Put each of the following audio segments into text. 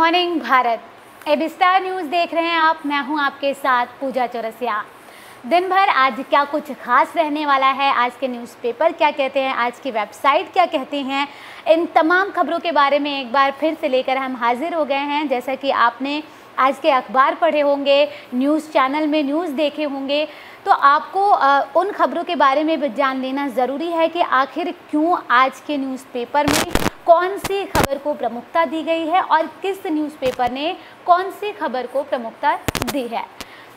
Morning Bharat, AB star news देख रहे हैं आप। मैं हूं आपके साथ पूजा चौरसिया। दिन भर आज क्या कुछ खास रहने वाला है, आज के न्यूज़पेपर क्या कहते हैं, आज की वेबसाइट क्या कहती हैं, इन तमाम खबरों के बारे में एक बार फिर से लेकर हम हाजिर हो गए हैं। जैसा कि आपने आज के अखबार पढ़े होंगे, न्यूज़ चैनल में न्यूज़ देखे होंगे, तो आपको उन खबरों के बारे में भी जान लेना ज़रूरी है कि आखिर क्यों आज के न्यूज़पेपर में कौन सी खबर को प्रमुखता दी गई है और किस न्यूज़पेपर ने कौन सी खबर को प्रमुखता दी है।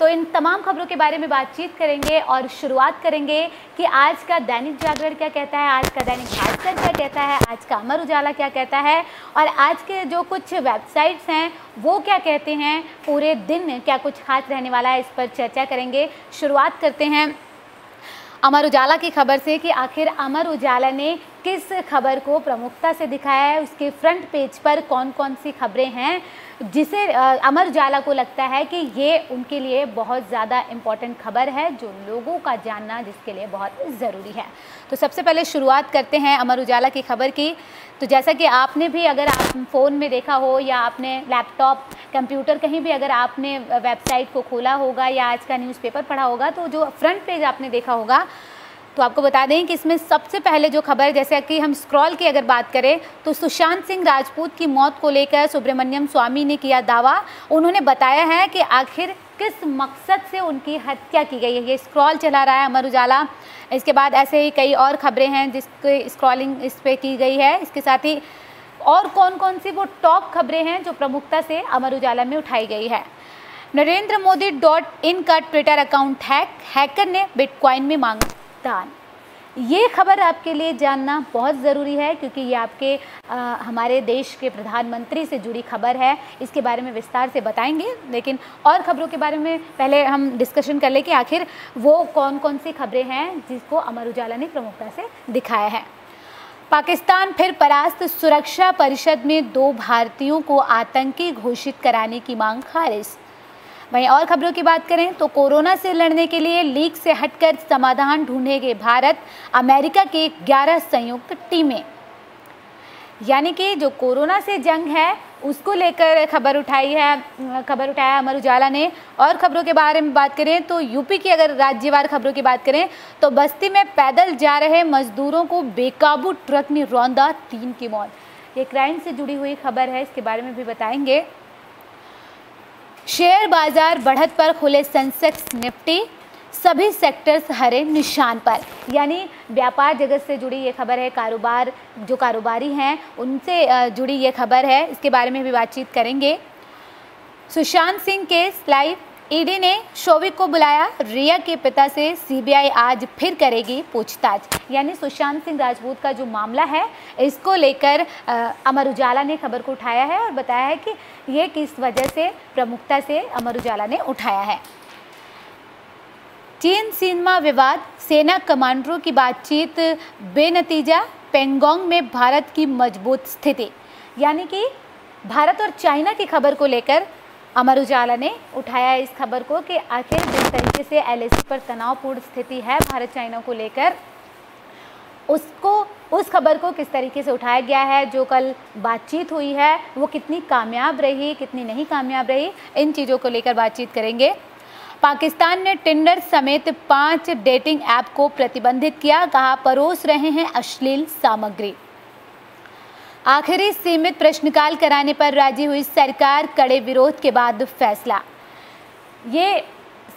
तो इन तमाम खबरों के बारे में बातचीत करेंगे और शुरुआत करेंगे कि आज का दैनिक जागरण क्या कहता है, आज का दैनिक भास्कर क्या कहता है, आज का अमर उजाला क्या कहता है और आज के जो कुछ वेबसाइट्स हैं वो क्या कहते हैं, पूरे दिन क्या कुछ खास रहने वाला है, इस पर चर्चा करेंगे। शुरुआत करते हैं अमर उजाला की खबर से कि आखिर अमर उजाला ने किस खबर को प्रमुखता से दिखाया है, उसके फ्रंट पेज पर कौन कौन सी खबरें हैं जिसे अमर उजाला को लगता है कि ये उनके लिए बहुत ज़्यादा इम्पॉर्टेंट खबर है, जो लोगों का जानना जिसके लिए बहुत ज़रूरी है। तो सबसे पहले शुरुआत करते हैं अमर उजाला की खबर की। तो जैसा कि आपने भी, अगर आप फ़ोन में देखा हो या आपने लैपटॉप, कंप्यूटर, कहीं भी अगर आपने वेबसाइट को खोला होगा या आज का न्यूज़पेपर पढ़ा होगा, तो जो फ्रंट पेज आपने देखा होगा, तो आपको बता दें कि इसमें सबसे पहले जो खबर, जैसे कि हम स्क्रॉल की अगर बात करें, तो सुशांत सिंह राजपूत की मौत को लेकर सुब्रमण्यम स्वामी ने किया दावा। उन्होंने बताया है कि आखिर किस मकसद से उनकी हत्या की गई है। ये स्क्रॉल चला रहा है अमर उजाला। इसके बाद ऐसे ही कई और खबरें हैं जिसकी स्क्रॉलिंग इस पर की गई है। इसके साथ ही और कौन कौन सी वो टॉप खबरें हैं जो प्रमुखता से अमर उजाला में उठाई गई है। नरेंद्र मोदी .in का ट्विटर अकाउंट हैकर ने बिटकॉइन में मांगा दान। ये खबर आपके लिए जानना बहुत ज़रूरी है क्योंकि ये आपके हमारे देश के प्रधानमंत्री से जुड़ी खबर है। इसके बारे में विस्तार से बताएंगे, लेकिन और खबरों के बारे में पहले हम डिस्कशन कर लें कि आखिर वो कौन कौन सी खबरें हैं जिसको अमर उजाला ने प्रमुखता से दिखाया है। पाकिस्तान फिर परास्त, सुरक्षा परिषद में 2 भारतीयों को आतंकी घोषित कराने की मांग खारिज। वहीं और खबरों की बात करें तो कोरोना से लड़ने के लिए लीक से हटकर समाधान ढूंढेंगे भारत, अमेरिका की 11 संयुक्त टीमें। यानी कि जो कोरोना से जंग है उसको लेकर खबर उठाया अमर उजाला ने। और खबरों के बारे में बात करें तो यूपी की अगर राज्यवार खबरों की बात करें तो बस्ती में पैदल जा रहे मजदूरों को बेकाबू ट्रक ने रौंदा, 3 की मौत। ये क्राइम से जुड़ी हुई खबर है, इसके बारे में भी बताएंगे। शेयर बाजार बढ़त पर खुले सेंसेक्स, निफ्टी, सभी सेक्टर्स हरे निशान पर। यानी व्यापार जगत से जुड़ी ये खबर है, जो कारोबारी हैं उनसे जुड़ी ये खबर है, इसके बारे में भी बातचीत करेंगे। Sushant Singh case live, ED ने शोविक को बुलाया, रिया के पिता से सीबीआई आज फिर करेगी पूछताछ। यानी सुशांत सिंह राजपूत का जो मामला है इसको लेकर अमर उजाला ने खबर को उठाया है और बताया है कि ये किस वजह से प्रमुखता से अमर उजाला ने उठाया है। चीन सीमा विवाद, सेना कमांडरों की बातचीत बेनतीजा, पेंगोंग में भारत की मजबूत स्थिति। यानी कि भारत और चाइना की खबर को लेकर अमर उजाला ने उठाया इस खबर को कि आखिर जिस तरीके से LAC पर तनावपूर्ण स्थिति है भारत चाइना को लेकर, उस खबर को किस तरीके से उठाया गया है, जो कल बातचीत हुई है वो कितनी कामयाब रही, कितनी नहीं कामयाब रही, इन चीज़ों को लेकर बातचीत करेंगे। पाकिस्तान ने टिंडर समेत 5 डेटिंग ऐप को प्रतिबंधित किया, कहा परोस रहे हैं अश्लील सामग्री। आखिरी सीमित प्रश्नकाल कराने पर राजी हुई सरकार, कड़े विरोध के बाद फैसला। ये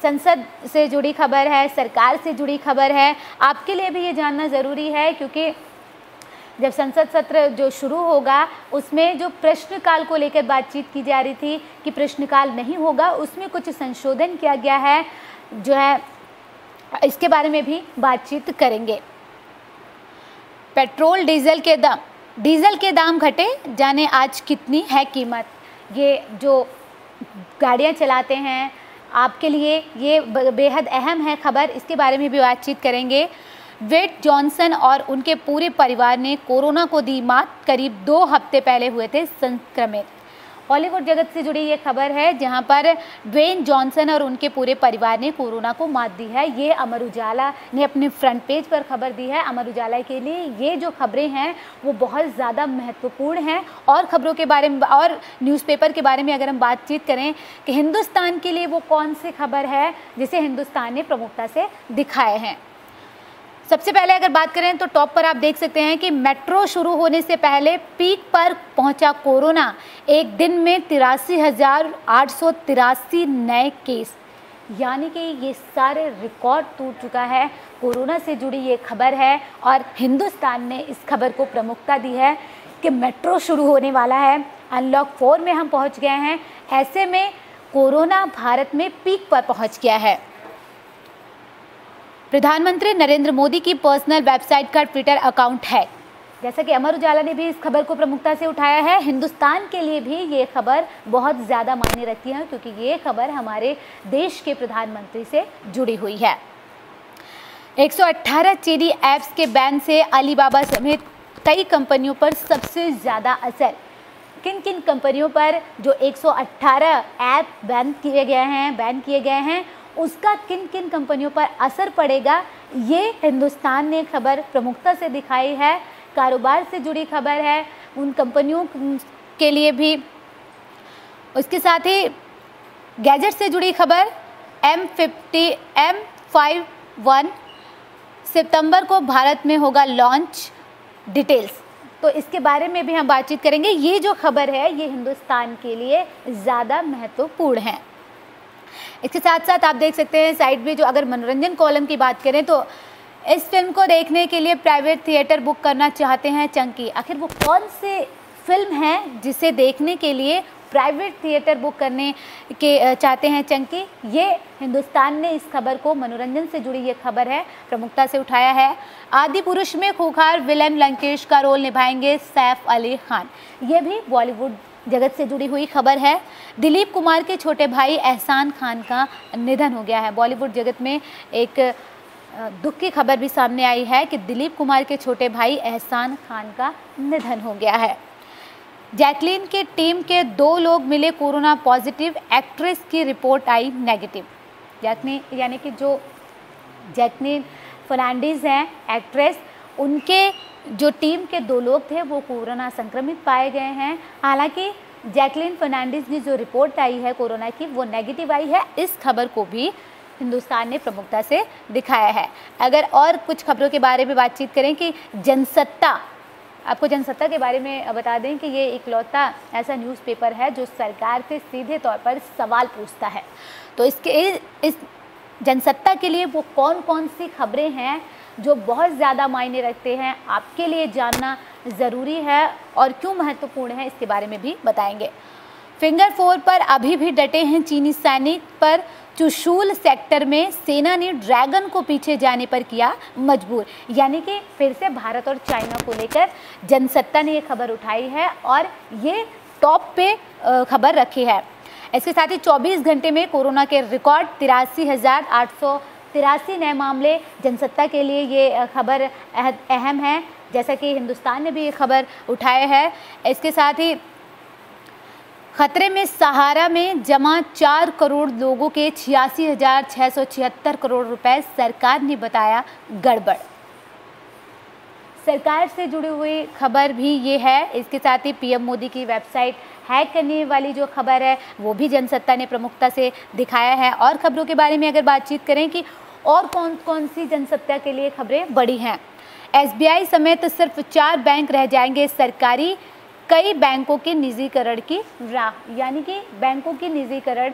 संसद से जुड़ी खबर है, सरकार से जुड़ी खबर है। आपके लिए भी ये जानना ज़रूरी है क्योंकि जब संसद सत्र जो शुरू होगा उसमें जो प्रश्नकाल को लेकर बातचीत की जा रही थी कि प्रश्नकाल नहीं होगा, उसमें कुछ संशोधन किया गया है जो है, इसके बारे में भी बातचीत करेंगे। पेट्रोल डीजल के दाम घटे, जाने आज कितनी है कीमत। ये जो गाड़ियाँ चलाते हैं आपके लिए ये बेहद अहम है खबर, इसके बारे में भी बातचीत करेंगे। वेट जॉनसन और उनके पूरे परिवार ने कोरोना को दी मात, करीब 2 हफ्ते पहले हुए थे संक्रमित। हॉलीवुड जगत से जुड़ी ये खबर है, जहां पर ड्वेन जॉनसन और उनके पूरे परिवार ने कोरोना को मात दी है। ये अमर उजाला ने अपने फ्रंट पेज पर खबर दी है। अमर उजाला के लिए ये जो खबरें हैं वो बहुत ज़्यादा महत्वपूर्ण हैं। और खबरों के बारे में और न्यूज़पेपर के बारे में अगर हम बातचीत करें कि हिंदुस्तान के लिए वो कौन सी खबर है जिसे हिंदुस्तान ने प्रमुखता से दिखाए हैं। सबसे पहले अगर बात करें तो टॉप पर आप देख सकते हैं कि मेट्रो शुरू होने से पहले पीक पर पहुंचा कोरोना, एक दिन में 83,883 नए केस, यानी कि ये सारे रिकॉर्ड टूट चुका है। कोरोना से जुड़ी ये खबर है और हिंदुस्तान ने इस खबर को प्रमुखता दी है कि मेट्रो शुरू होने वाला है, अनलॉक 4 में हम पहुंच गए हैं। ऐसे में कोरोना भारत में पीक पर पहुंच गया है। प्रधानमंत्री नरेंद्र मोदी की पर्सनल वेबसाइट का ट्विटर अकाउंट है, जैसा कि अमर उजाला ने भी इस खबर को प्रमुखता से उठाया है। हिंदुस्तान के लिए भी ये खबर बहुत ज़्यादा मायने रखती है, क्योंकि ये खबर हमारे देश के प्रधानमंत्री से जुड़ी हुई है। 118 चीनी ऐप्स के बैन से अलीबाबा समेत कई कंपनियों पर सबसे ज़्यादा असर। किन किन कंपनियों पर जो 118 ऐप बैन किए गए हैं उसका किन किन कंपनियों पर असर पड़ेगा, ये हिंदुस्तान ने खबर प्रमुखता से दिखाई है। कारोबार से जुड़ी खबर है उन कंपनियों के लिए भी। उसके साथ ही गैजेट से जुड़ी खबर, M51 सितंबर को भारत में होगा लॉन्च, डिटेल्स, तो इसके बारे में भी हम बातचीत करेंगे। ये जो खबर है ये हिंदुस्तान के लिए ज़्यादा महत्वपूर्ण है। इसके साथ साथ आप देख सकते हैं साइड में जो अगर मनोरंजन कॉलम की बात करें तो इस फिल्म को देखने के लिए प्राइवेट थिएटर बुक करना चाहते हैं चंकी। आखिर वो कौन सी फिल्म है जिसे देखने के लिए प्राइवेट थिएटर बुक करने के चाहते हैं चंकी? ये हिंदुस्तान ने इस खबर को, मनोरंजन से जुड़ी ये खबर है, प्रमुखता से उठाया है। आदि पुरुष में खूंखार विलन लंकेश का रोल निभाएंगे सैफ अली खान। ये भी बॉलीवुड जगत से जुड़ी हुई खबर है। दिलीप कुमार के छोटे भाई एहसान खान का निधन हो गया है। बॉलीवुड जगत में एक दुख की खबर भी सामने आई है कि दिलीप कुमार के छोटे भाई एहसान खान का निधन हो गया है। जैकलीन के टीम के 2 लोग मिले कोरोना पॉजिटिव, एक्ट्रेस की रिपोर्ट आई नेगेटिव। यानी कि जो जैकलीन फर्नांडीज हैं एक्ट्रेस, उनके जो टीम के 2 लोग थे वो कोरोना संक्रमित पाए गए हैं। हालांकि जैकलीन फर्नांडीज की जो रिपोर्ट आई है कोरोना की वो नेगेटिव आई है। इस खबर को भी हिंदुस्तान ने प्रमुखता से दिखाया है। अगर और कुछ खबरों के बारे में बातचीत करें कि जनसत्ता, आपको जनसत्ता के बारे में बता दें कि ये इकलौता ऐसा न्यूज़पेपर है जो सरकार से सीधे तौर पर सवाल पूछता है। तो इस जनसत्ता के लिए वो कौन कौन सी खबरें हैं जो बहुत ज़्यादा मायने रखते हैं, आपके लिए जानना ज़रूरी है और क्यों महत्वपूर्ण है, इसके बारे में भी बताएंगे। फिंगर 4 पर अभी भी डटे हैं चीनी सैनिक, पर चुशूल सेक्टर में सेना ने ड्रैगन को पीछे जाने पर किया मजबूर। यानी कि फिर से भारत और चाइना को लेकर जनसत्ता ने ये खबर उठाई है और ये टॉप पे खबर रखी है। इसके साथ ही 24 घंटे में कोरोना के रिकॉर्ड 83,883 नए मामले। जनसत्ता के लिए ये खबर अहम है, जैसा कि हिंदुस्तान ने भी ये खबर उठाया है। इसके साथ ही खतरे में सहारा में जमा 4 करोड़ लोगों के 86,676 करोड़ रुपए, सरकार ने बताया गड़बड़। सरकार से जुड़ी हुई खबर भी ये है। इसके साथ ही पीएम मोदी की वेबसाइट हैक करने वाली जो खबर है वो भी जनसत्ता ने प्रमुखता से दिखाया है। और खबरों के बारे में अगर बातचीत करें कि और कौन कौन सी जनसत्ता के लिए खबरें बड़ी हैं, एसबीआई समेत सिर्फ 4 बैंक रह जाएंगे सरकारी, कई बैंकों के निजीकरण की राह। यानी कि बैंकों की निजीकरण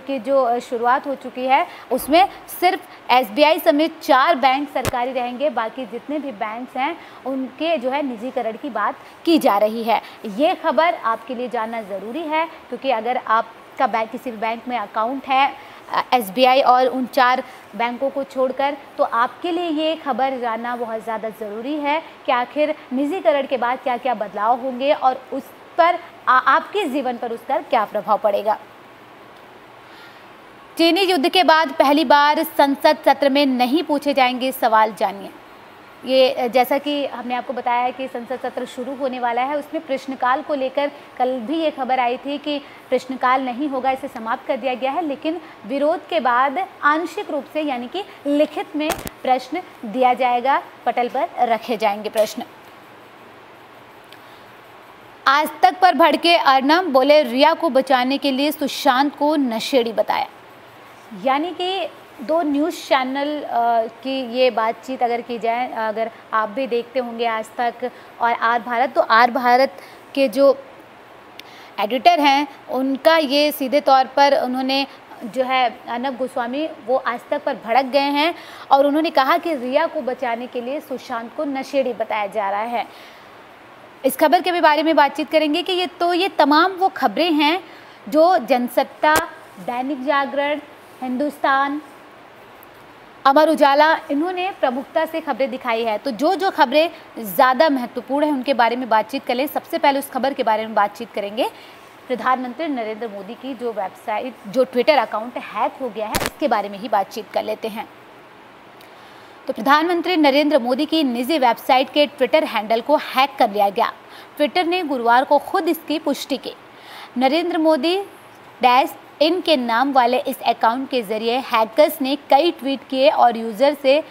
की जो शुरुआत हो चुकी है उसमें सिर्फ एसबीआई समेत 4 बैंक सरकारी रहेंगे, बाकी जितने भी बैंक्स हैं उनके जो है निजीकरण की बात की जा रही है। ये खबर आपके लिए जानना ज़रूरी है, क्योंकि अगर आपका बैंक किसी भी बैंक में अकाउंट है एसबीआई और उन 4 बैंकों को छोड़कर, तो आपके लिए ये खबर जानना बहुत ज़्यादा ज़रूरी है कि आखिर निजीकरण के बाद क्या क्या बदलाव होंगे और उस पर आपके जीवन पर उसका क्या प्रभाव पड़ेगा। चीनी युद्ध के बाद पहली बार संसद सत्र में नहीं पूछे जाएंगे सवाल, जानिए। ये जैसा कि हमने आपको बताया है कि संसद सत्र शुरू होने वाला है, उसमें प्रश्नकाल को लेकर कल भी ये खबर आई थी कि प्रश्नकाल नहीं होगा, इसे समाप्त कर दिया गया है। लेकिन विरोध के बाद आंशिक रूप से यानी कि लिखित में प्रश्न दिया जाएगा, पटल पर रखे जाएंगे प्रश्न। आज तक पर भड़के अर्नब, बोले रिया को बचाने के लिए सुशांत को नशेड़ी बताया। यानी कि दो न्यूज़ चैनल की ये बातचीत अगर की जाए, अगर आप भी देखते होंगे आज तक और आर भारत, तो आर भारत के जो एडिटर हैं उनका ये सीधे तौर पर उन्होंने जो है अर्नब गोस्वामी वो आज तक पर भड़क गए हैं और उन्होंने कहा कि रिया को बचाने के लिए सुशांत को नशेड़ी बताया जा रहा है। इस खबर के भी बारे में बातचीत करेंगे कि ये तमाम वो खबरें हैं जो जनसत्ता, दैनिक जागरण, हिंदुस्तान, अमर उजाला, इन्होंने प्रमुखता से खबरें दिखाई है। तो जो खबरें ज़्यादा महत्वपूर्ण हैं उनके बारे में बातचीत कर लें। सबसे पहले उस खबर के बारे में बातचीत करेंगे, प्रधानमंत्री नरेंद्र मोदी की जो वेबसाइट, जो ट्विटर अकाउंट हैक हो गया है, इसके बारे में ही बातचीत कर लेते हैं। तो प्रधानमंत्री नरेंद्र मोदी की निजी वेबसाइट के ट्विटर हैंडल को हैक कर लिया गया। ट्विटर ने गुरुवार को खुद इसकी पुष्टि की। नरेंद्र मोदी इन के नाम वाले इस अकाउंट के जरिए हैकर्स ने कई ट्वीट किए और यूजर से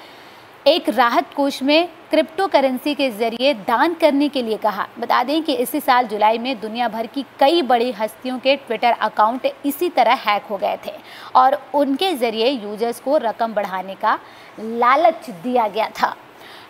एक राहत कोष में क्रिप्टो करेंसी के जरिए दान करने के लिए कहा। बता दें कि इसी साल जुलाई में दुनिया भर की कई बड़ी हस्तियों के ट्विटर अकाउंट इसी तरह हैक हो गए थे और उनके जरिए यूजर्स को रकम बढ़ाने का लालच दिया गया था।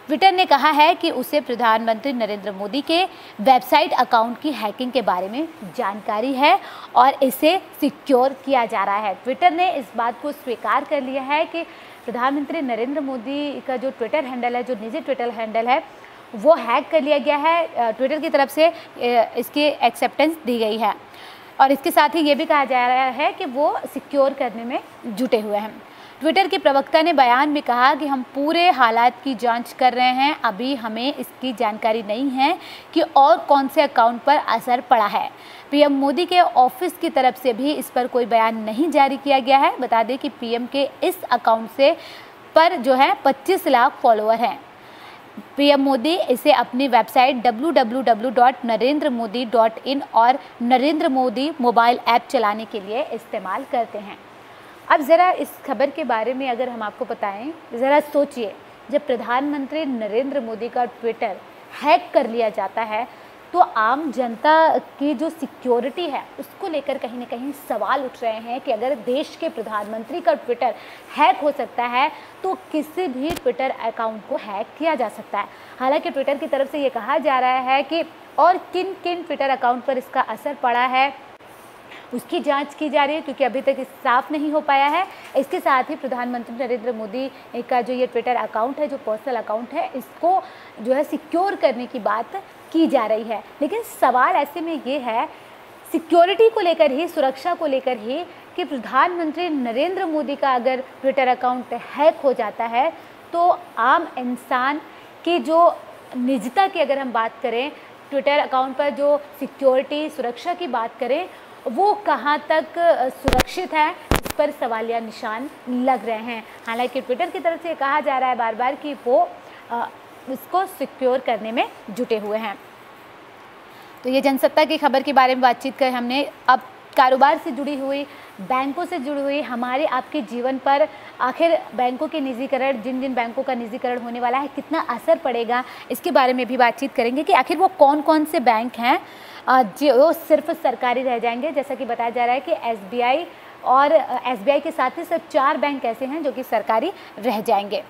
ट्विटर ने कहा है कि उसे प्रधानमंत्री नरेंद्र मोदी के वेबसाइट अकाउंट की हैकिंग के बारे में जानकारी है और इसे सिक्योर किया जा रहा है। ट्विटर ने इस बात को स्वीकार कर लिया है कि प्रधानमंत्री नरेंद्र मोदी का जो ट्विटर हैंडल है, जो निजी ट्विटर हैंडल है, वो हैक कर लिया गया है। ट्विटर की तरफ से इसकी एक्सेप्टेंस दी गई है और इसके साथ ही ये भी कहा जा रहा है कि वो सिक्योर करने में जुटे हुए हैं। ट्विटर के प्रवक्ता ने बयान में कहा कि हम पूरे हालात की जांच कर रहे हैं, अभी हमें इसकी जानकारी नहीं है कि और कौन से अकाउंट पर असर पड़ा है। पीएम मोदी के ऑफिस की तरफ से भी इस पर कोई बयान नहीं जारी किया गया है। बता दें कि पीएम के इस अकाउंट से पर जो है 25 लाख फॉलोअर हैं। पीएम मोदी इसे अपनी वेबसाइट www.narendramodi.in और नरेंद्र मोदी मोबाइल ऐप चलाने के लिए इस्तेमाल करते हैं। अब ज़रा इस खबर के बारे में अगर हम आपको बताएं, ज़रा सोचिए, जब प्रधानमंत्री नरेंद्र मोदी का ट्विटर हैक कर लिया जाता है तो आम जनता की जो सिक्योरिटी है उसको लेकर कहीं ना कहीं सवाल उठ रहे हैं कि अगर देश के प्रधानमंत्री का ट्विटर हैक हो सकता है तो किसी भी ट्विटर अकाउंट को हैक किया जा सकता है। हालांकि ट्विटर की तरफ से ये कहा जा रहा है कि और किन किन ट्विटर अकाउंट पर इसका असर पड़ा है उसकी जांच की जा रही है, क्योंकि अभी तक साफ नहीं हो पाया है। इसके साथ ही प्रधानमंत्री नरेंद्र मोदी का जो ये ट्विटर अकाउंट है, जो पर्सनल अकाउंट है, इसको जो है सिक्योर करने की बात की जा रही है। लेकिन सवाल ऐसे में ये है सिक्योरिटी को लेकर ही, सुरक्षा को लेकर ही, कि प्रधानमंत्री नरेंद्र मोदी का अगर ट्विटर अकाउंट हैक हो जाता है तो आम इंसान की जो निजता की अगर हम बात करें, ट्विटर अकाउंट पर जो सिक्योरिटी, सुरक्षा की बात करें, वो कहाँ तक सुरक्षित है, इस पर सवालिया निशान लग रहे हैं। हालांकि ट्विटर की तरफ से कहा जा रहा है बार बार कि वो इसको सिक्योर करने में जुटे हुए हैं। तो ये जनसत्ता की खबर के बारे में बातचीत कर हमने। अब कारोबार से जुड़ी हुई, बैंकों से जुड़ी हुई हमारे आपके जीवन पर आखिर बैंकों के निजीकरण, जिन जिन बैंकों का निजीकरण होने वाला है, कितना असर पड़ेगा, इसके बारे में भी बातचीत करेंगे कि आखिर वो कौन कौन से बैंक हैं जो सिर्फ सरकारी रह जाएंगे। जैसा कि बताया जा रहा है कि एसबीआई और एसबीआई के साथ ही सिर्फ 4 बैंक ऐसे हैं जो कि सरकारी रह जाएंगे।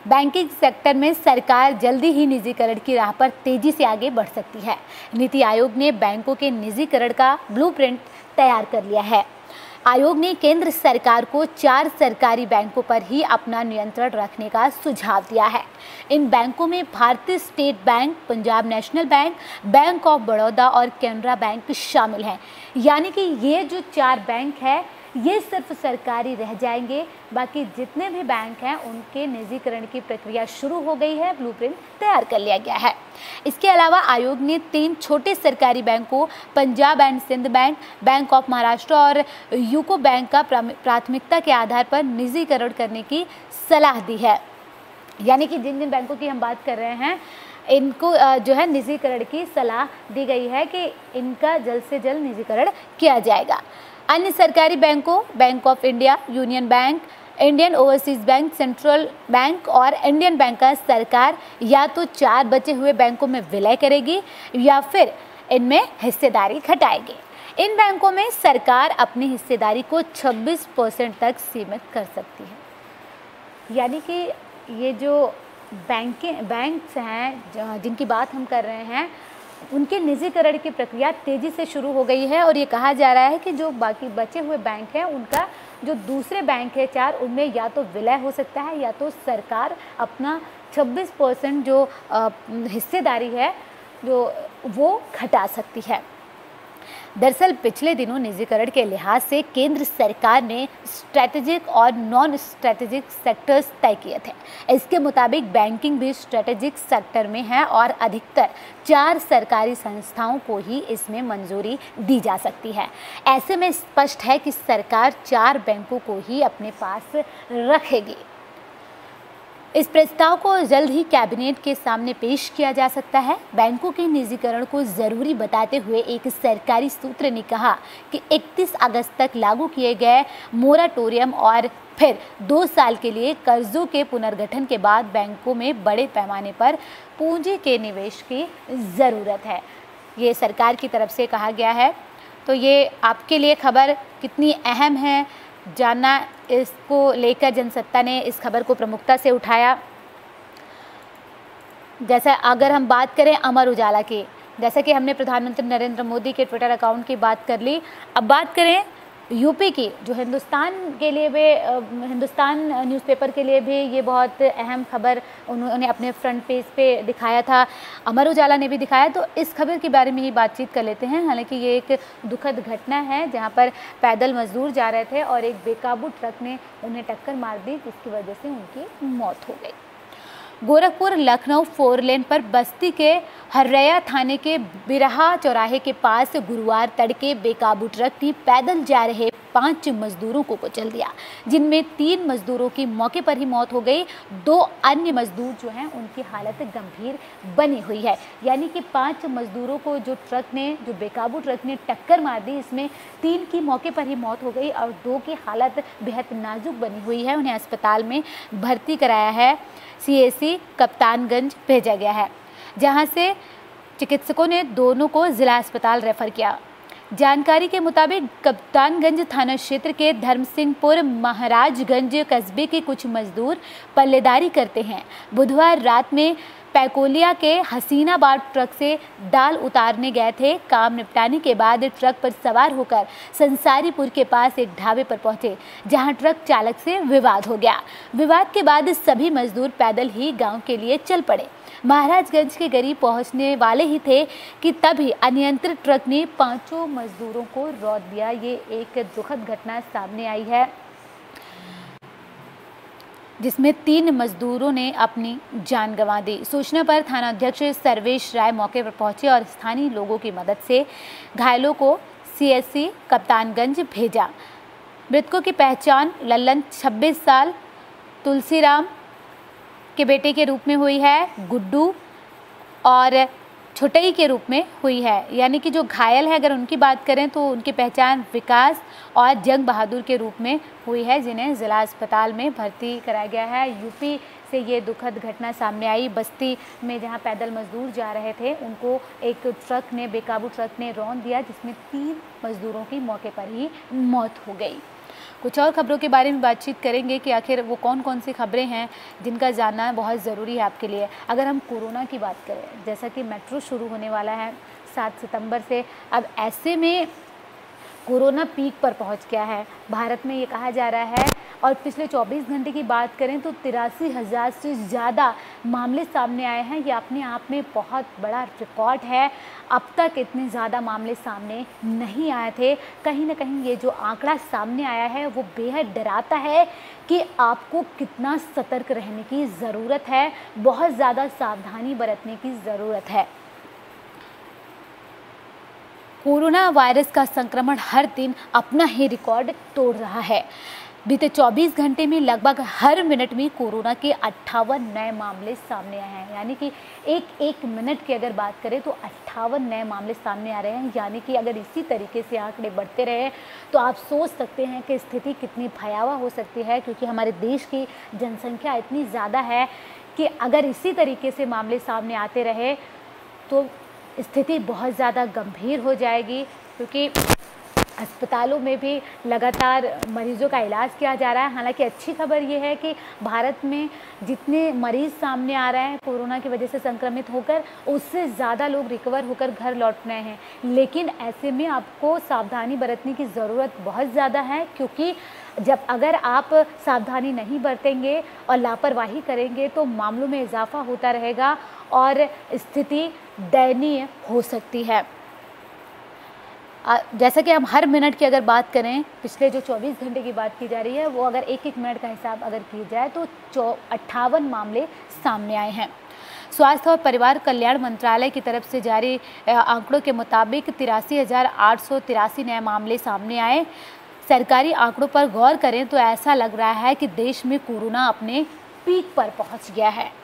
बैंकिंग सेक्टर में सरकार जल्दी ही निजीकरण की राह पर तेजी से आगे बढ़ सकती है। नीति आयोग ने बैंकों के निजीकरण का ब्लूप्रिंट तैयार कर लिया है। आयोग ने केंद्र सरकार को 4 सरकारी बैंकों पर ही अपना नियंत्रण रखने का सुझाव दिया है। इन बैंकों में भारतीय state bank, Punjab national bank, bank of Baroda और कैनरा बैंक शामिल हैं। यानी कि ये जो 4 बैंक हैं ये सिर्फ सरकारी रह जाएंगे। बाकी जितने भी बैंक हैं उनके निजीकरण की प्रक्रिया शुरू हो गई है, ब्लूप्रिंट तैयार कर लिया गया है। इसके अलावा आयोग ने 3 छोटे सरकारी बैंकों, Punjab and Sind bank, bank of Maharashtra और यूको बैंक का प्राथमिकता के आधार पर निजीकरण करने की सलाह दी है। यानी कि जिन जिन बैंकों की हम बात कर रहे हैं इनको जो है निजीकरण की सलाह दी गई है कि इनका जल्द से जल्द निजीकरण किया जाएगा। अन्य सरकारी बैंकों bank of India, union bank, Indian overseas bank, central bank और इंडियन बैंक का सरकार या तो 4 बचे हुए बैंकों में विलय करेगी या फिर इनमें हिस्सेदारी घटाएगी। इन बैंकों में सरकार अपनी हिस्सेदारी को 26% तक सीमित कर सकती है। यानी कि ये जो बैंक्स हैं जिनकी बात हम कर रहे हैं उनके निजीकरण की प्रक्रिया तेज़ी से शुरू हो गई है और ये कहा जा रहा है कि जो बाकी बचे हुए बैंक हैं उनका जो दूसरे बैंक है 4 उनमें या तो विलय हो सकता है या तो सरकार अपना 26% जो हिस्सेदारी है जो वो घटा सकती है। दरअसल पिछले दिनों निजीकरण के लिहाज से केंद्र सरकार ने स्ट्रैटेजिक और नॉन स्ट्रैटेजिक सेक्टर्स तय किए थे। इसके मुताबिक बैंकिंग भी स्ट्रैटेजिक सेक्टर में है और अधिकतर 4 सरकारी संस्थाओं को ही इसमें मंजूरी दी जा सकती है। ऐसे में स्पष्ट है कि सरकार 4 बैंकों को ही अपने पास रखेगी। इस प्रस्ताव को जल्द ही कैबिनेट के सामने पेश किया जा सकता है। बैंकों के निजीकरण को जरूरी बताते हुए एक सरकारी सूत्र ने कहा कि 31 अगस्त तक लागू किए गए मोराटोरियम और फिर 2 साल के लिए कर्जों के पुनर्गठन के बाद बैंकों में बड़े पैमाने पर पूंजी के निवेश की ज़रूरत है, ये सरकार की तरफ से कहा गया है। तो ये आपके लिए खबर कितनी अहम है जानना, इसको लेकर जनसत्ता ने इस खबर को प्रमुखता से उठाया। जैसा अगर हम बात करें अमर उजाला की, जैसा कि हमने प्रधानमंत्री नरेंद्र मोदी के ट्विटर अकाउंट की बात कर ली, अब बात करें यूपी की, जो हिंदुस्तान के लिए भी हिंदुस्तान न्यूज़पेपर के लिए भी ये बहुत अहम खबर उन्होंने अपने फ्रंट पेज पे दिखाया था, अमर उजाला ने भी दिखाया। तो इस खबर के बारे में ही बातचीत कर लेते हैं। हालांकि ये एक दुखद घटना है जहां पर पैदल मजदूर जा रहे थे और एक बेकाबू ट्रक ने उन्हें टक्कर मार दी जिसकी वजह से उनकी मौत हो गई। गोरखपुर लखनऊ 4 लेन पर बस्ती के हर्रैया थाने के बिरहा चौराहे के पास गुरुवार तड़के बेकाबू ट्रक ने पैदल जा रहे 5 मजदूरों को कुचल दिया, जिनमें 3 मजदूरों की मौके पर ही मौत हो गई। 2 अन्य मजदूर जो हैं उनकी हालत गंभीर बनी हुई है। यानी कि 5 मजदूरों को जो बेकाबू ट्रक ने टक्कर मार दी, इसमें 3 की मौके पर ही मौत हो गई और 2 की हालत बेहद नाजुक बनी हुई है। उन्हें अस्पताल में भर्ती कराया है। CAC कप्तानगंज भेजा गया है, जहां से चिकित्सकों ने दोनों को जिला अस्पताल रेफर किया। जानकारी के मुताबिक कप्तानगंज थाना क्षेत्र के धर्मसिंहपुर महाराजगंज कस्बे के कुछ मजदूर पल्लेदारी करते हैं। बुधवार रात में पैकोलिया के हसीनाबाद ट्रक से दाल उतारने गए थे। काम निपटाने के बाद ट्रक पर सवार होकर संसारीपुर के पास एक ढाबे पर पहुंचे, जहां ट्रक चालक से विवाद हो गया। विवाद के बाद सभी मजदूर पैदल ही गांव के लिए चल पड़े। महाराजगंज के करीब पहुंचने वाले ही थे कि तभी अनियंत्रित ट्रक ने 5 मजदूरों को रौंद दिया। ये एक दुखद घटना सामने आई है, जिसमें 3 मजदूरों ने अपनी जान गंवा दी। सूचना पर थाना अध्यक्ष सर्वेश राय मौके पर पहुंचे और स्थानीय लोगों की मदद से घायलों को CSC कप्तानगंज भेजा। मृतकों की पहचान लल्लन 26 साल तुलसीराम के बेटे के रूप में हुई है, गुड्डू और छुटई के रूप में हुई है। यानी कि जो घायल है, अगर उनकी बात करें तो उनकी पहचान विकास और जंग बहादुर के रूप में हुई है, जिन्हें जिला अस्पताल में भर्ती कराया गया है। यूपी से ये दुखद घटना सामने आई। बस्ती में जहां पैदल मजदूर जा रहे थे, उनको एक ट्रक ने बेकाबू ट्रक ने रौंद दिया, जिसमें 3 मजदूरों की मौके पर ही मौत हो गई। कुछ और खबरों के बारे में बातचीत करेंगे कि आखिर वो कौन कौन सी खबरें हैं जिनका जानना बहुत ज़रूरी है आपके लिए। अगर हम कोरोना की बात करें, जैसा कि मेट्रो शुरू होने वाला है 7 सितंबर से, अब ऐसे में कोरोना पीक पर पहुंच गया है भारत में, ये कहा जा रहा है। और पिछले 24 घंटे की बात करें तो 83,000 से ज़्यादा मामले सामने आए हैं। ये अपने आप में बहुत बड़ा रिकॉर्ड है। अब तक इतने ज़्यादा मामले सामने नहीं आए थे। कहीं ना कहीं ये जो आंकड़ा सामने आया है वो बेहद डराता है कि आपको कितना सतर्क रहने की ज़रूरत है, बहुत ज़्यादा सावधानी बरतने की ज़रूरत है। कोरोना वायरस का संक्रमण हर दिन अपना ही रिकॉर्ड तोड़ रहा है। बीते 24 घंटे में लगभग हर मिनट में कोरोना के 58 नए मामले सामने आए हैं। यानी कि एक मिनट की अगर बात करें तो 58 नए मामले सामने आ रहे हैं। यानी कि अगर इसी तरीके से आंकड़े बढ़ते रहे तो आप सोच सकते हैं कि स्थिति कितनी भयावह हो सकती है, क्योंकि हमारे देश की जनसंख्या इतनी ज़्यादा है कि अगर इसी तरीके से मामले सामने आते रहे तो स्थिति बहुत ज़्यादा गंभीर हो जाएगी। क्योंकि अस्पतालों में भी लगातार मरीजों का इलाज किया जा रहा है। हालांकि अच्छी खबर ये है कि भारत में जितने मरीज़ सामने आ रहे हैं कोरोना की वजह से संक्रमित होकर, उससे ज़्यादा लोग रिकवर होकर घर लौट रहे हैं। लेकिन ऐसे में आपको सावधानी बरतने की ज़रूरत बहुत ज़्यादा है, क्योंकि अगर आप सावधानी नहीं बरतेंगे और लापरवाही करेंगे तो मामलों में इजाफा होता रहेगा और स्थिति दयनीय हो सकती है। जैसा कि हम हर मिनट की अगर बात करें, पिछले जो 24 घंटे की बात की जा रही है, वो अगर एक मिनट का हिसाब अगर की जाए तो 58 मामले सामने आए हैं। स्वास्थ्य और परिवार कल्याण मंत्रालय की तरफ से जारी आंकड़ों के मुताबिक 83,883 नए मामले सामने आए। सरकारी आंकड़ों पर गौर करें तो ऐसा लग रहा है कि देश में कोरोना अपने पीक पर पहुंच गया है।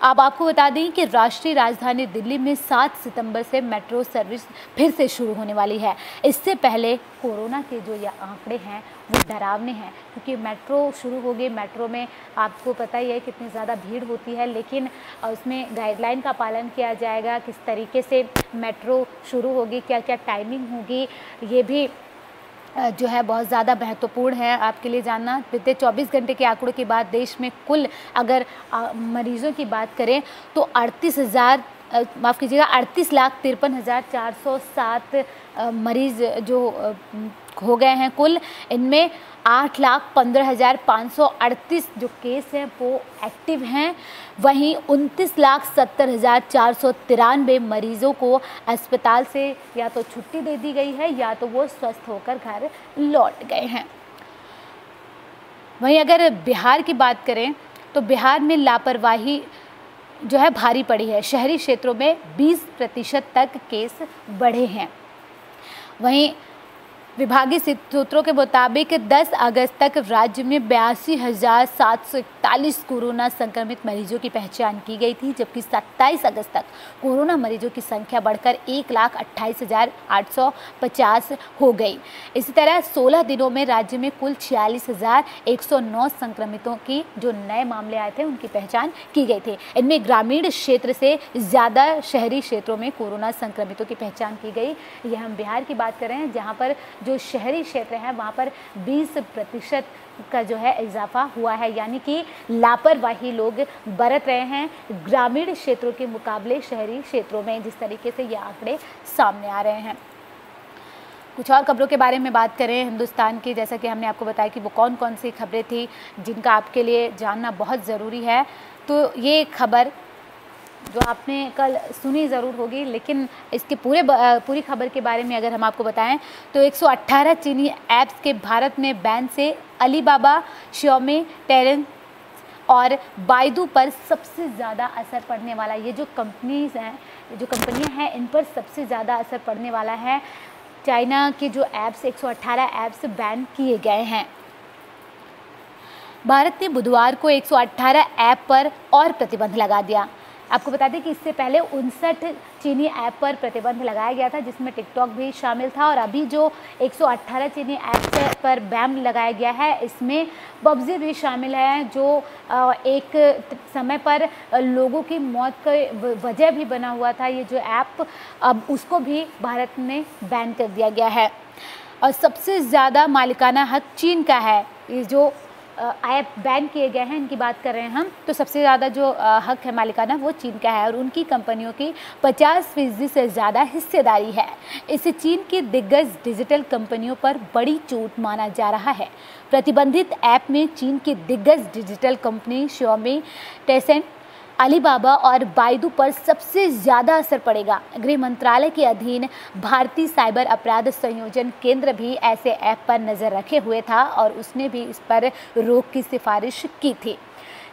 अब आपको बता दें कि राष्ट्रीय राजधानी दिल्ली में 7 सितंबर से मेट्रो सर्विस फिर से शुरू होने वाली है। इससे पहले कोरोना के जो ये आंकड़े हैं वो डरावने हैं, क्योंकि मेट्रो शुरू हो गई। मेट्रो में आपको पता ही है कितनी ज़्यादा भीड़ होती है, लेकिन उसमें गाइडलाइन का पालन किया जाएगा। किस तरीके से मेट्रो शुरू होगी, क्या क्या टाइमिंग होगी, ये भी जो है बहुत ज़्यादा महत्वपूर्ण है आपके लिए जानना। बीते 24 घंटे के आंकड़ों के बाद देश में कुल अगर मरीज़ों की बात करें तो 38,53,407 मरीज़ जो हो गए हैं कुल। इनमें 8,15,538 जो केस हैं वो एक्टिव हैं। वहीं 29,70,493 मरीज़ों को अस्पताल से या तो छुट्टी दे दी गई है या तो वो स्वस्थ होकर घर लौट गए हैं। वहीं अगर बिहार की बात करें तो बिहार में लापरवाही जो है भारी पड़ी है। शहरी क्षेत्रों में 20% तक केस बढ़े हैं। वहीं विभागीय सूत्रों के मुताबिक 10 अगस्त तक राज्य में 82,741 कोरोना संक्रमित मरीजों की पहचान की गई थी, जबकि 27 अगस्त तक कोरोना मरीजों की संख्या बढ़कर 1,28,850 हो गई। इसी तरह 16 दिनों में राज्य में कुल 46,109 संक्रमितों की जो नए मामले आए थे उनकी पहचान की गई थी। इनमें ग्रामीण क्षेत्र से ज़्यादा शहरी क्षेत्रों में कोरोना संक्रमितों की पहचान की गई। यह हम बिहार की बात कर रहे हैं, जहाँ पर जो शहरी क्षेत्र है वहाँ पर 20% का जो है इजाफा हुआ है। यानी कि लापरवाही लोग बरत रहे हैं ग्रामीण क्षेत्रों के मुकाबले शहरी क्षेत्रों में, जिस तरीके से ये आंकड़े सामने आ रहे हैं। कुछ और खबरों के बारे में बात करें हिंदुस्तान की, जैसा कि हमने आपको बताया कि वो कौन कौन सी खबरें थी जिनका आपके लिए जानना बहुत ज़रूरी है। तो ये खबर जो आपने कल सुनी ज़रूर होगी, लेकिन इसके पूरी खबर के बारे में अगर हम आपको बताएं तो 118 चीनी ऐप्स के भारत में बैन से अलीबाबा, श्योमी, टेरेंस और बाइडू पर सबसे ज़्यादा असर पड़ने वाला, ये जो कंपनियां हैं इन पर सबसे ज़्यादा असर पड़ने वाला है। चाइना के जो ऐप्स 118 ऐप्स बैन किए गए हैं। भारत ने बुधवार को 118 ऐप पर और प्रतिबंध लगा दिया। आपको बता दें कि इससे पहले 59 चीनी ऐप पर प्रतिबंध लगाया गया था, जिसमें टिकटॉक भी शामिल था। और अभी जो 118 चीनी ऐप पर बैन लगाया गया है, इसमें पबजी भी शामिल है, जो एक समय पर लोगों की मौत का वजह भी बना हुआ था। ये जो ऐप, अब उसको भी भारत में बैन कर दिया गया है। और सबसे ज़्यादा मालिकाना हक चीन का है। ये जो ऐप बैन किए गए हैं इनकी बात कर रहे हैं हम, तो सबसे ज़्यादा जो हक है मालिकाना वो चीन का है और उनकी कंपनियों की 50% से ज़्यादा हिस्सेदारी है। इसे चीन की दिग्गज डिजिटल कंपनियों पर बड़ी चोट माना जा रहा है। प्रतिबंधित ऐप में चीन की दिग्गज digital company Xiaomi, Tencent, Alibaba और बाइडू पर सबसे ज़्यादा असर पड़ेगा। गृह मंत्रालय के अधीन भारतीय साइबर अपराध संयोजन केंद्र भी ऐसे ऐप पर नज़र रखे हुए था और उसने भी इस पर रोक की सिफारिश की थी।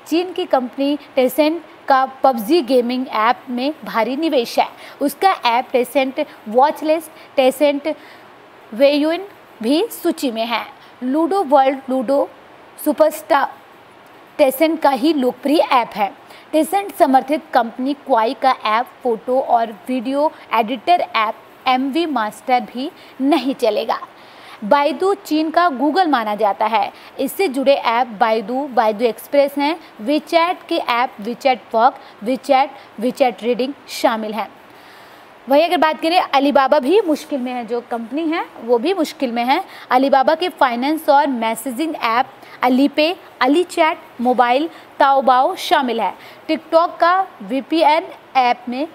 चीन की कंपनी टेंसेंट का पबजी गेमिंग ऐप में भारी निवेश है। उसका ऐप टेंसेंट वॉचलिस्ट, टेंसेंट वेयुइन भी सूची में है। Ludo world, ludo superstar Tencent का ही लोकप्रिय ऐप है। टेंसेंट समर्थित कंपनी क्वाई का ऐप फोटो और video editor app MV master भी नहीं चलेगा। बाइडू चीन का गूगल माना जाता है। इससे जुड़े ऐप बाइडू, बाइडू एक्सप्रेस हैं। वीचैट के app WeChat work, WeChat reading शामिल हैं। वहीं अगर बात करें अलीबाबा भी मुश्किल में है, जो कंपनी है वो भी मुश्किल में है। अलीबाबा के फाइनेंस और messaging app Alipay, Alichat mobile, Taobao शामिल है। टिकटॉक का वीपीएन ऐप में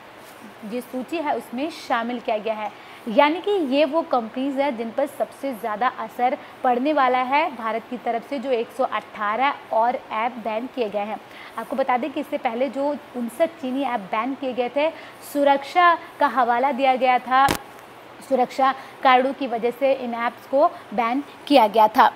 ये सूची है उसमें शामिल किया गया है। यानी कि ये वो कंपनीज है जिन पर सबसे ज़्यादा असर पड़ने वाला है भारत की तरफ से, जो 118 और ऐप बैन किए गए हैं। आपको बता दें कि इससे पहले जो 59 चीनी ऐप बैन किए गए थे, सुरक्षा का हवाला दिया गया था, सुरक्षा कारणों की वजह से इन ऐप्स को बैन किया गया था।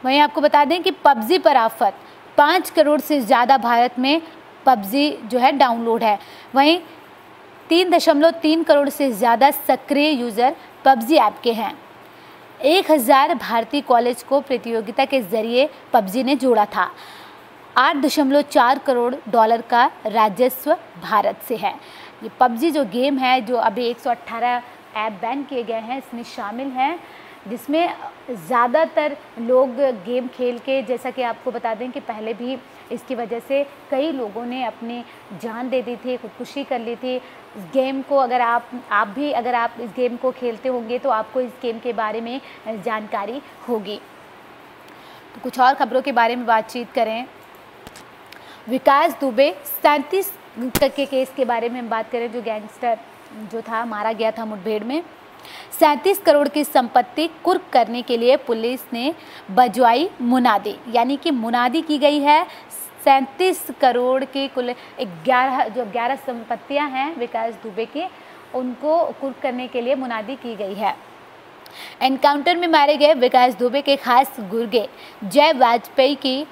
वहीं आपको बता दें कि पबजी पर आफत, 5 करोड़ से ज़्यादा भारत में पबजी जो है डाउनलोड है। वहीं 3.3 करोड़ से ज़्यादा सक्रिय यूज़र पबजी ऐप के हैं। 1000 भारतीय कॉलेज को प्रतियोगिता के जरिए पबजी ने जोड़ा था। 8.4 करोड़ डॉलर का राजस्व भारत से है। ये पबजी जो गेम है, जो अभी 118 ऐप बैन किए गए हैं, इसमें शामिल हैं, जिसमें ज़्यादातर लोग गेम खेल के, जैसा कि आपको बता दें कि पहले भी इसकी वजह से कई लोगों ने अपनी जान दे दी थी, खुदकुशी कर ली थी। इस गेम को अगर आप भी अगर आप इस गेम को खेलते होंगे तो आपको इस गेम के बारे में जानकारी होगी। तो कुछ और खबरों के बारे में बातचीत करें। विकास दुबे 37 के केस के बारे में हम बात करें, जो गैंगस्टर जो था मारा गया था मुठभेड़ में। 37 करोड़ की संपत्ति कुर्क करने के लिए पुलिस ने बजवाई मुनादी, यानी कि मुनादी की गई है। 37 करोड़ की कुल 11 संपत्तियां हैं विकास दुबे की, उनको कुर्क करने के लिए मुनादी की गई है। एनकाउंटर में मारे गए विकास दुबे के खास गुर्गे जय वाजपेयी की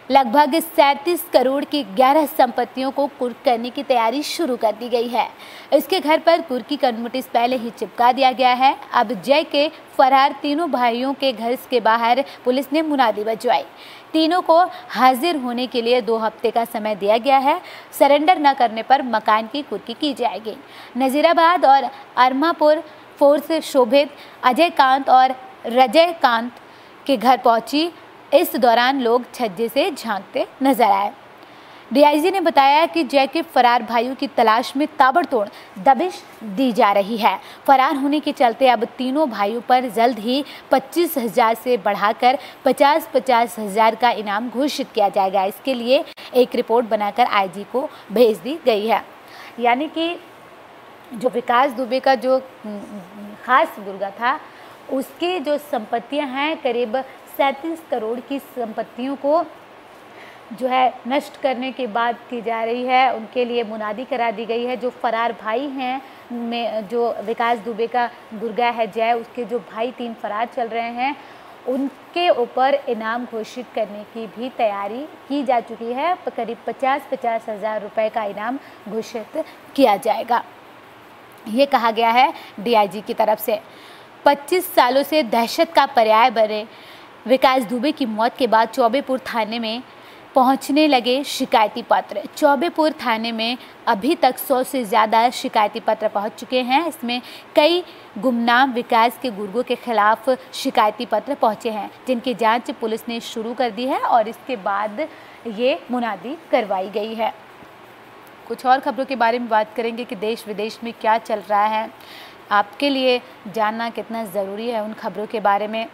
लगभग 37 करोड़ की 11 संपत्तियों को कुर्क करने की तैयारी शुरू कर दी गई है। इसके घर पर कुर्की का नोटिस पहले ही चिपका दिया गया है। अब जय के फरार तीनों भाइयों के घर के बाहर पुलिस ने मुनादी बजवाई। तीनों को हाजिर होने के लिए 2 हफ्ते का समय दिया गया है। सरेंडर न करने पर मकान की कुर्की की जाएगी। नजीराबाद और अरमापुर फोर्स शोभित, अजय कांत और रजय कांत के घर पहुंची। इस दौरान लोग छज्जे से झांकते नजर आए। डीआईजी ने बताया कि जय के फरार भाइयों की तलाश में ताबड़तोड़ दबिश दी जा रही है। फरार होने के चलते अब तीनों भाइयों पर जल्द ही 25,000 से बढ़ाकर 50,000 का इनाम घोषित किया जाएगा। इसके लिए एक रिपोर्ट बनाकर आईजी को भेज दी गई है। यानी कि जो विकास दुबे का जो खास गुर्गा था, उसकी जो संपत्तियां हैं, करीब 37 करोड़ की संपत्तियों को जो है नष्ट करने की बात की जा रही है। उनके लिए मुनादी करा दी गई है। जो फरार भाई हैं में जो विकास दुबे का गुर्गा है जय, उसके जो भाई 3 फरार चल रहे हैं, उनके ऊपर इनाम घोषित करने की भी तैयारी की जा चुकी है। करीब 50,000 रुपये का इनाम घोषित किया जाएगा, ये कहा गया है डीआईजी की तरफ से। 25 सालों से दहशत का पर्याय बने विकास दुबे की मौत के बाद चौबेपुर थाने में पहुंचने लगे शिकायती पत्र। चौबेपुर थाने में अभी तक 100 से ज़्यादा शिकायती पत्र पहुंच चुके हैं। इसमें कई गुमनाम विकास के गुर्गों के खिलाफ शिकायती पत्र पहुंचे हैं, जिनकी जांच पुलिस ने शुरू कर दी है और इसके बाद ये मुनादी करवाई गई है। कुछ और खबरों के बारे में बात करेंगे कि देश विदेश में क्या चल रहा है, आपके लिए जानना कितना ज़रूरी है उन खबरों के बारे में।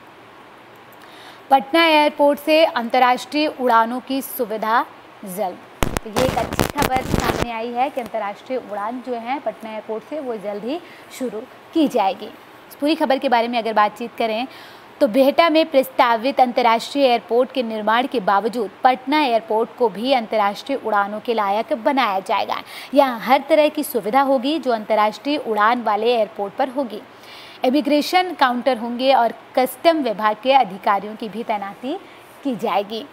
पटना एयरपोर्ट से अंतर्राष्ट्रीय उड़ानों की सुविधा जल्द, तो ये एक अच्छी खबर सामने आई है कि अंतर्राष्ट्रीय उड़ान जो है पटना एयरपोर्ट से वो जल्द ही शुरू की जाएगी। इस पूरी खबर के बारे में अगर बातचीत करें तो बिहटा में प्रस्तावित अंतर्राष्ट्रीय एयरपोर्ट के निर्माण के बावजूद पटना एयरपोर्ट को भी अंतर्राष्ट्रीय उड़ानों के लायक बनाया जाएगा। यहाँ हर तरह की सुविधा होगी जो अंतर्राष्ट्रीय उड़ान वाले एयरपोर्ट पर होगी। इमिग्रेशन काउंटर होंगे और कस्टम विभाग के अधिकारियों की भी तैनाती की जाएगी।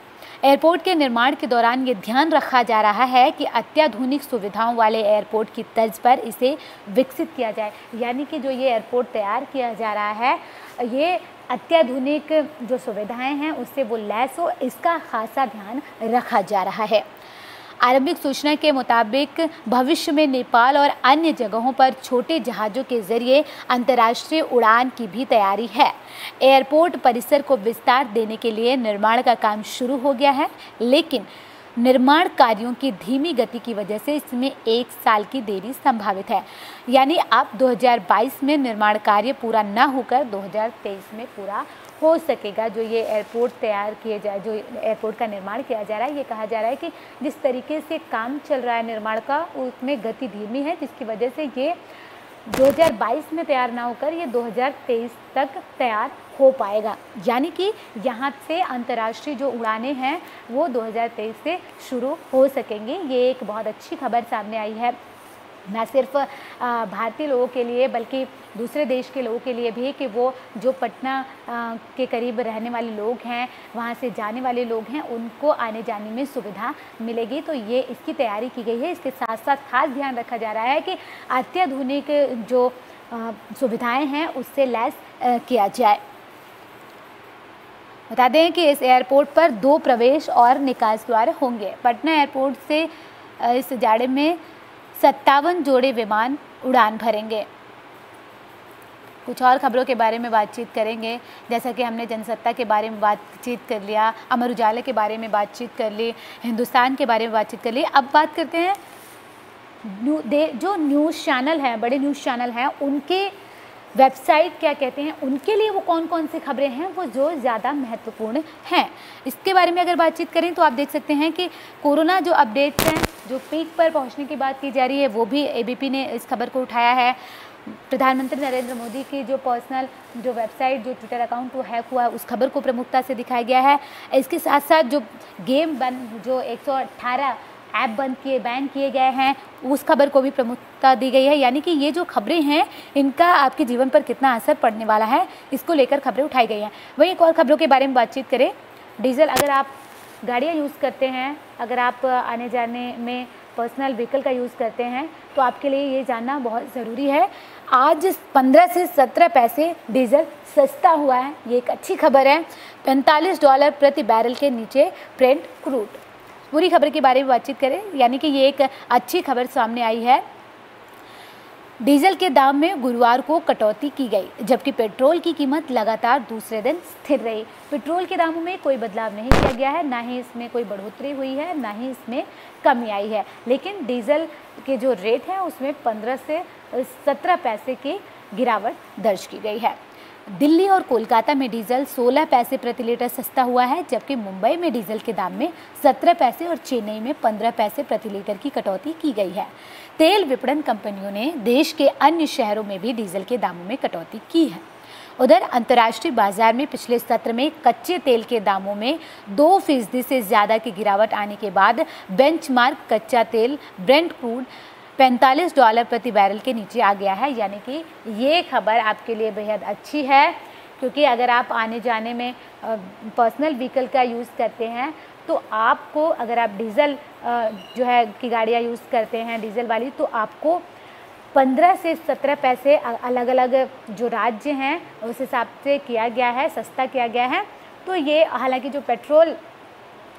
एयरपोर्ट के निर्माण के दौरान ये ध्यान रखा जा रहा है कि अत्याधुनिक सुविधाओं वाले एयरपोर्ट की तर्ज पर इसे विकसित किया जाए। यानी कि जो ये एयरपोर्ट तैयार किया जा रहा है, ये अत्याधुनिक जो सुविधाएं हैं उससे वो लैस हो, इसका खासा ध्यान रखा जा रहा है। आरंभिक सूचना के मुताबिक भविष्य में नेपाल और अन्य जगहों पर छोटे जहाज़ों के जरिए अंतर्राष्ट्रीय उड़ान की भी तैयारी है। एयरपोर्ट परिसर को विस्तार देने के लिए निर्माण का काम शुरू हो गया है, लेकिन निर्माण कार्यों की धीमी गति की वजह से इसमें 1 साल की देरी संभावित है। यानी अब 2022 में निर्माण कार्य पूरा न होकर 2023 में पूरा हो सकेगा। जो ये एयरपोर्ट तैयार किए जा जो एयरपोर्ट का निर्माण किया जा रहा है, ये कहा जा रहा है कि जिस तरीके से काम चल रहा है निर्माण का, उसमें गति धीमी है, जिसकी वजह से ये 2022 में तैयार ना होकर ये 2023 तक तैयार हो पाएगा। यानी कि यहाँ से अंतर्राष्ट्रीय जो उड़ानें हैं वो 2023 से शुरू हो सकेंगी। ये एक बहुत अच्छी खबर सामने आई है, न सिर्फ भारतीय लोगों के लिए बल्कि दूसरे देश के लोगों के लिए भी, कि वो जो पटना के करीब रहने वाले लोग हैं, वहाँ से जाने वाले लोग हैं, उनको आने जाने में सुविधा मिलेगी। तो ये इसकी तैयारी की गई है। इसके साथ साथ खास ध्यान रखा जा रहा है कि अत्याधुनिक जो सुविधाएं हैं उससे लैस किया जाए। बता दें कि इस एयरपोर्ट पर 2 प्रवेश और निकास द्वार होंगे। पटना एयरपोर्ट से इस जाड़े में 57 जोड़े विमान उड़ान भरेंगे। कुछ और खबरों के बारे में बातचीत करेंगे, जैसा कि हमने जनसत्ता के बारे में बातचीत कर लिया, अमर उजाला के बारे में बातचीत कर ली, हिंदुस्तान के बारे में बातचीत कर ली। अब बात करते हैं जो न्यूज़ चैनल हैं, बड़े न्यूज़ चैनल हैं, उनके वेबसाइट क्या कहते हैं, उनके लिए वो कौन कौन सी खबरें हैं वो जो ज़्यादा महत्वपूर्ण हैं। इसके बारे में अगर बातचीत करें तो आप देख सकते हैं कि कोरोना जो अपडेट्स हैं, जो पीक पर पहुंचने की बात की जा रही है, वो भी एबीपी ने इस खबर को उठाया है। प्रधानमंत्री नरेंद्र मोदी की जो पर्सनल जो वेबसाइट, जो ट्विटर अकाउंट वो हैक हुआ, उस खबर को प्रमुखता से दिखाया गया है। इसके साथ साथ जो गेम बंद, जो 118 ऐप बंद किए, बैन किए गए हैं, उस खबर को भी प्रमुखता दी गई है। यानी कि ये जो खबरें हैं इनका आपके जीवन पर कितना असर पड़ने वाला है, इसको लेकर खबरें उठाई गई हैं। वहीं एक और खबरों के बारे में बातचीत करें। डीजल, अगर आप गाड़ियाँ यूज़ करते हैं, अगर आप आने जाने में पर्सनल व्हीकल का यूज़ करते हैं, तो आपके लिए ये जानना बहुत ज़रूरी है। आज 15 से 17 पैसे डीजल सस्ता हुआ है, ये एक अच्छी खबर है। $45 प्रति बैरल के नीचे ब्रेंट क्रूड। पूरी खबर के बारे में बातचीत करें, यानी कि ये एक अच्छी खबर सामने आई है। डीजल के दाम में गुरुवार को कटौती की गई, जबकि पेट्रोल की कीमत लगातार दूसरे दिन स्थिर रही। पेट्रोल के दामों में कोई बदलाव नहीं किया गया है, ना ही इसमें कोई बढ़ोतरी हुई है, ना ही इसमें कमी आई है। लेकिन डीजल के जो रेट है उसमें 15 से 17 पैसे की गिरावट दर्ज की गई है। दिल्ली और कोलकाता में डीजल 16 पैसे प्रति लीटर सस्ता हुआ है, जबकि मुंबई में डीजल के दाम में 17 पैसे और चेन्नई में 15 पैसे प्रति लीटर की कटौती की गई है। तेल विपणन कंपनियों ने देश के अन्य शहरों में भी डीजल के दामों में कटौती की है। उधर अंतर्राष्ट्रीय बाजार में पिछले सत्र में कच्चे तेल के दामों में 2% से ज़्यादा की गिरावट आने के बाद बेंचमार्क कच्चा तेल ब्रेंट क्रूड $45 प्रति बैरल के नीचे आ गया है। यानी कि ये खबर आपके लिए बेहद अच्छी है, क्योंकि अगर आप आने जाने में पर्सनल व्हीकल का यूज़ करते हैं, तो आपको, अगर आप डीजल जो है की गाड़ियाँ यूज़ करते हैं डीजल वाली, तो आपको 15 से 17 पैसे अलग अलग जो राज्य हैं उस हिसाब से किया गया है, सस्ता किया गया है। तो ये, हालांकि जो पेट्रोल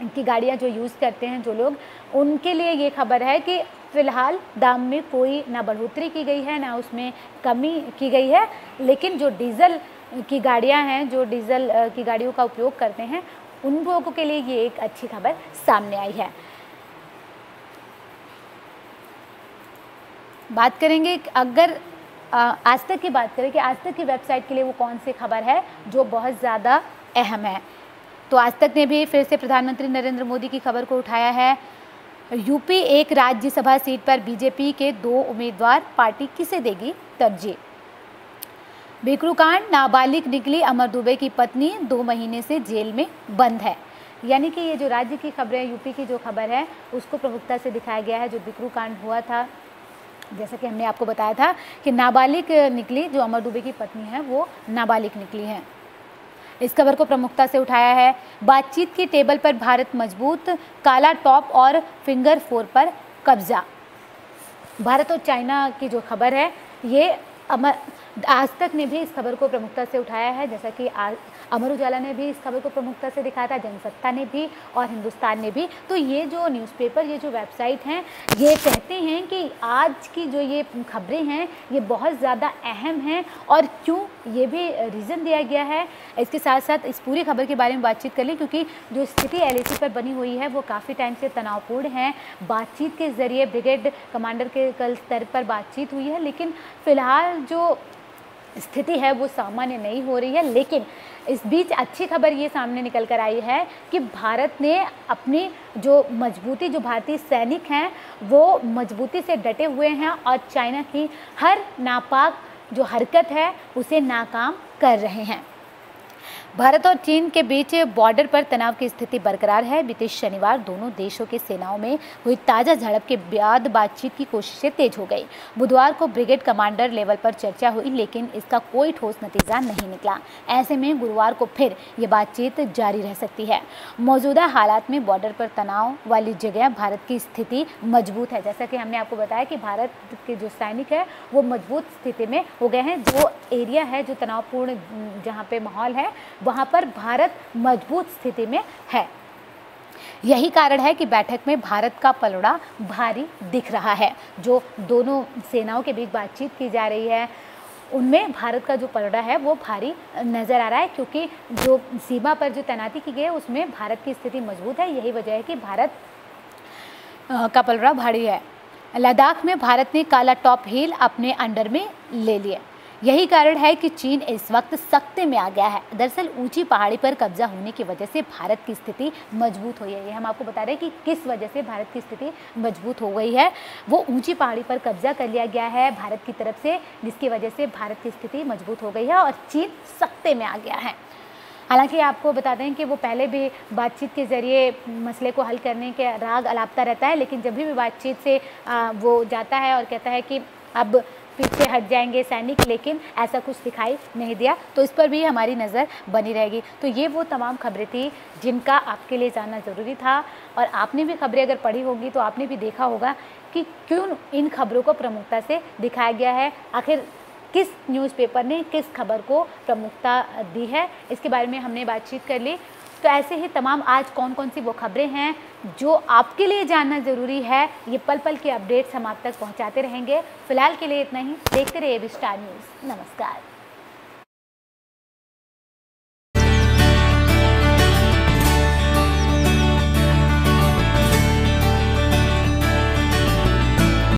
की गाड़ियाँ जो यूज़ करते हैं जो लोग, उनके लिए ये खबर है कि फ़िलहाल दाम में कोई ना बढ़ोतरी की गई है, ना उसमें कमी की गई है। लेकिन जो डीज़ल की गाड़ियाँ हैं, जो डीजल की गाड़ियों का उपयोग करते हैं, उन लोगों के लिए ये एक अच्छी खबर सामने आई है। बात करेंगे, अगर आज तक की बात करें कि आज तक की वेबसाइट के लिए वो कौन सी खबर है जो बहुत ज़्यादा अहम है, तो आज तक ने भी फिर से प्रधानमंत्री नरेंद्र मोदी की खबर को उठाया है। यूपी एक राज्यसभा सीट पर बीजेपी के 2 उम्मीदवार, पार्टी किसे देगी तरजीह। बिकरू कांड, नाबालिग निकली अमर दुबे की पत्नी 2 महीने से जेल में बंद है। यानी कि ये जो राज्य की खबरें, यूपी की जो खबर है, उसको प्रमुखता से दिखाया गया है। जो बिकरू कांड हुआ था, जैसा कि हमने आपको बताया था कि नाबालिग निकली, जो अमर दुबे की पत्नी है वो नाबालिग निकली है। इस खबर को प्रमुखता से उठाया है। बातचीत की टेबल पर भारत मजबूत, काला टॉप और फिंगर 4 पर कब्जा। भारत और चाइना की जो खबर है ये आज तक ने भी इस खबर को प्रमुखता से उठाया है, जैसा कि अमर उजाला ने भी इस खबर को प्रमुखता से दिखाया था, जनसत्ता ने भी और हिंदुस्तान ने भी। तो ये जो न्यूज़पेपर, ये जो वेबसाइट हैं, ये कहते हैं कि आज की जो ये खबरें हैं ये बहुत ज़्यादा अहम हैं। और क्यों, ये भी रीज़न दिया गया है। इसके साथ साथ इस पूरी खबर के बारे में बातचीत कर लें, क्योंकि जो स्थिति LAC पर बनी हुई है वो काफ़ी टाइम से तनावपूर्ण है। बातचीत के ज़रिए ब्रिगेड कमांडर के कल स्तर पर बातचीत हुई है, लेकिन फ़िलहाल जो स्थिति है वो सामान्य नहीं हो रही है। लेकिन इस बीच अच्छी खबर ये सामने निकल कर आई है कि भारत ने अपनी जो मजबूती, जो भारतीय सैनिक हैं वो मजबूती से डटे हुए हैं और चाइना की हर नापाक जो हरकत है उसे नाकाम कर रहे हैं। भारत और चीन के बीच बॉर्डर पर तनाव की स्थिति बरकरार है। बीते शनिवार दोनों देशों के सेनाओं में हुई ताज़ा झड़प के बाद बातचीत की कोशिशें तेज हो गई। बुधवार को ब्रिगेड कमांडर लेवल पर चर्चा हुई, लेकिन इसका कोई ठोस नतीजा नहीं निकला। ऐसे में गुरुवार को फिर ये बातचीत जारी रह सकती है। मौजूदा हालात में बॉर्डर पर तनाव वाली जगह भारत की स्थिति मजबूत है। जैसा कि हमने आपको बताया कि भारत के जो सैनिक है वो मजबूत स्थिति में हो गए हैं। जो एरिया है, जो तनावपूर्ण जहाँ पे माहौल है, वहाँ पर भारत मजबूत स्थिति में है। यही कारण है कि बैठक में भारत का पलड़ा भारी दिख रहा है। जो दोनों सेनाओं के बीच बातचीत की जा रही है उनमें भारत का जो पलड़ा है वो भारी नज़र आ रहा है, क्योंकि जो सीमा पर जो तैनाती की गई है उसमें भारत की स्थिति मजबूत है। यही वजह है कि भारत का पलड़ा भारी है। लद्दाख में भारत ने काला टॉप हिल अपने अंडर में ले लिया। यही कारण है कि चीन इस वक्त सख्ते में आ गया है। दरअसल ऊंची पहाड़ी पर कब्जा होने की वजह से भारत की स्थिति मजबूत हुई है। ये हम आपको बता रहे हैं कि किस वजह से भारत की स्थिति मजबूत हो गई है। वो ऊंची पहाड़ी पर कब्जा कर लिया गया है भारत की तरफ से, जिसकी वजह से भारत की स्थिति मजबूत हो गई है और चीन सख्ते में आ गया है। हालांकि आपको बता दें कि वो पहले भी बातचीत के ज़रिए मसले को हल करने के राग अलापता रहता है, लेकिन जब भी बातचीत से वो जाता है और कहता है कि अब पीछे हट जाएंगे सैनिक, लेकिन ऐसा कुछ दिखाई नहीं दिया। तो इस पर भी हमारी नज़र बनी रहेगी। तो ये वो तमाम खबरें थी जिनका आपके लिए जानना ज़रूरी था, और आपने भी खबरें अगर पढ़ी होगी तो आपने भी देखा होगा कि क्यों इन खबरों को प्रमुखता से दिखाया गया है। आखिर किस न्यूज़पेपर ने किस खबर को प्रमुखता दी है, इसके बारे में हमने बातचीत कर ली। तो ऐसे ही तमाम आज कौन कौन सी वो खबरें हैं जो आपके लिए जानना ज़रूरी है, ये पल पल के अपडेट्स हम आप तक पहुंचाते रहेंगे। फिलहाल के लिए इतना ही। देखते रहिए एबी स्टार न्यूज़। नमस्कार।